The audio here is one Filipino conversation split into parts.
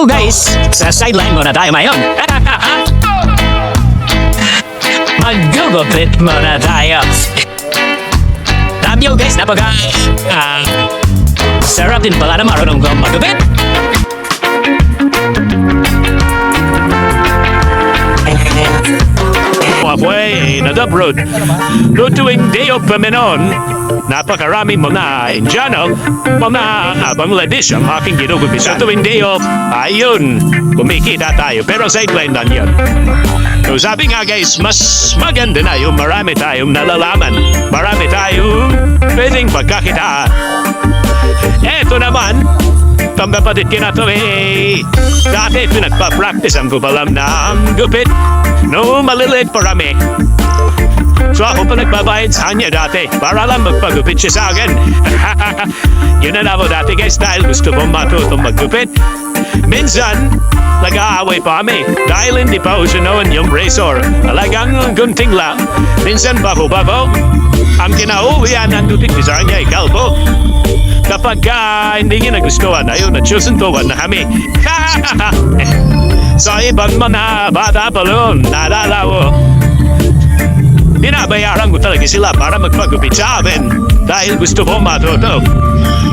So guys, sa sideline muna tayo ngayon. Mag-gugupit muna tayo. Love you guys, sarap din pala na marunong mag-gupit. Halfway na the road. Tutuwing day of Pamenon, napakarami mga Indiano, mga Bangladesh ang aking ginugupisan. Tuwing day of, ayun, kumikita tayo. Pero sideline lang yun. So sabi nga guys, mas maganda na yung marami tayong nalalaman. Marami tayong pwedeng pagkakitaan. Eto naman, kapatid kinato dati pinagpa-practice ang gubalam ng gupit. No, maliliit parami. So ako pa nagbabayad sa kanya dati para lang magpagupit siya sa akin. Yun na ako dati guys dahil gusto kong matutong maggupit. Minsan, nag-aaway pa kami dahil hindi pa uso noon yung razor. Talagang gunting lang. Minsan bako-bako. Ang kinauwian ng gupit ko sa kanya ay kalbo. Kapag hindi niya nagustuhan, ayun, nagsusuntuan na kami. Sa ibang mga bata pa noon, naalala ko, binabayaran ko talaga sila para magpagupit sa amin dahil gusto ko matuto.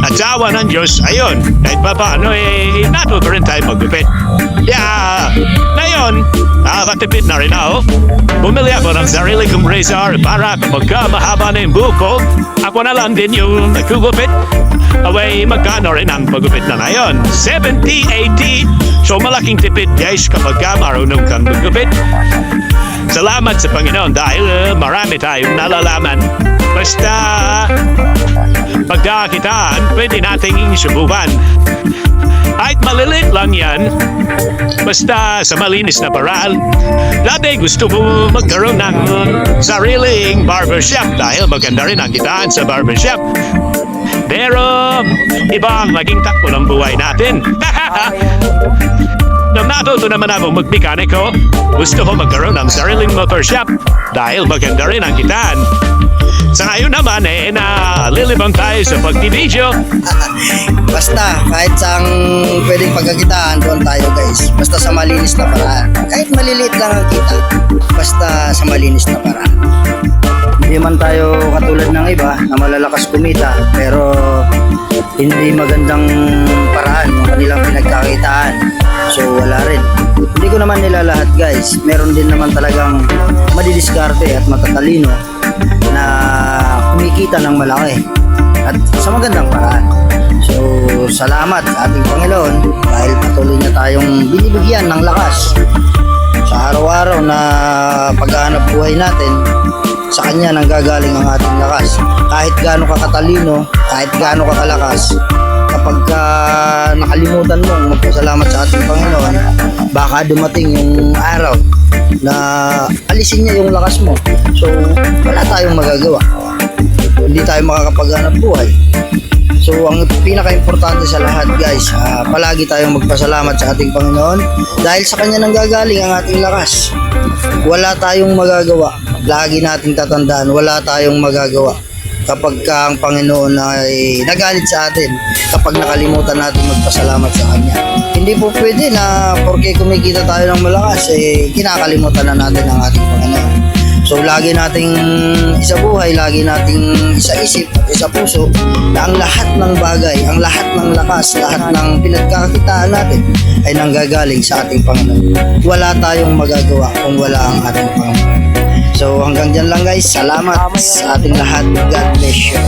At sa awa ng Diyos, ayun, kahit pa paano natuto rin tayo maggupit. Ngayon, nakakatipid na rin ako. Bumili ako ng sarili kong razor para kapag mahaba na yung buko, ako na lang din yung nagugupit. Away, magkano rin ang pagupit na ngayon? 70, 80. So malaking tipid guys kapag marunong kang maggupit. Salamat sa Panginoon dahil marami tayong nalalaman. Basta pagkakitaan, pwede nating subukan. Kahit malilit lang yan, basta sa malinis na paraan. Dati gusto ko magkaroon ng sariling barbershop dahil maganda rin ang kitaan sa barbershop. Pero iba ang naging takbo ng buhay natin. Nung natuto naman akong magmekaniko, gusto ko magkaroon ng sariling motor shop dahil maganda rin ang kitaan. Sa ngayon naman nalilibang tayo sa pagtibidyo. Basta kahit saang pwedeng pagkakitaan, doon tayo guys. Basta sa malinis na paraan. Kahit maliliit lang ang kita, basta sa malinis na paraan. Hindi man tayo katulad ng iba na malalakas kumita, pero hindi magandang paraan yung kanilang pinagkakitaan. So wala rin. Hindi ko naman nila lahat guys. Meron din naman talagang madidiskarte at matatalino na kumikita ng malaki at sa magandang paraan. So salamat sa ating Panginoon dahil patuloy na tayong binibigyan ng lakas sa araw-araw na paghahanap buhay natin. Sa Kanya nang gagaling ang ating lakas. Kahit gaano ka katalino, kahit gaano ka kalakas, kapag nakalimutan mo magpasalamat sa ating Panginoon, baka dumating yung araw na alisin niya yung lakas mo. So wala tayong magagawa. Hindi tayo makakapaghanap buhay. So ang pinaka-importante sa lahat guys, palagi tayong magpasalamat sa ating Panginoon dahil sa Kanya nang gagaling ang ating lakas. Wala tayong magagawa. Lagi nating tatandaan, wala tayong magagawa kapag ang Panginoon ay nagalit sa atin, kapag nakalimutan natin magpasalamat sa Kanya. Hindi po pwede na porque kumikita tayo ng malakas, kinakalimutan na natin ang ating Panginoon. So lagi nating isabuhay, lagi nating isaisip at isapuso na ang lahat ng bagay, ang lahat ng lakas, lahat ng pinagkakakitaan natin ay nanggagaling sa ating Panginoon. Wala tayong magagawa kung wala ang ating Panginoon. So hanggang dyan lang guys, salamat sa ating lahat. God bless you.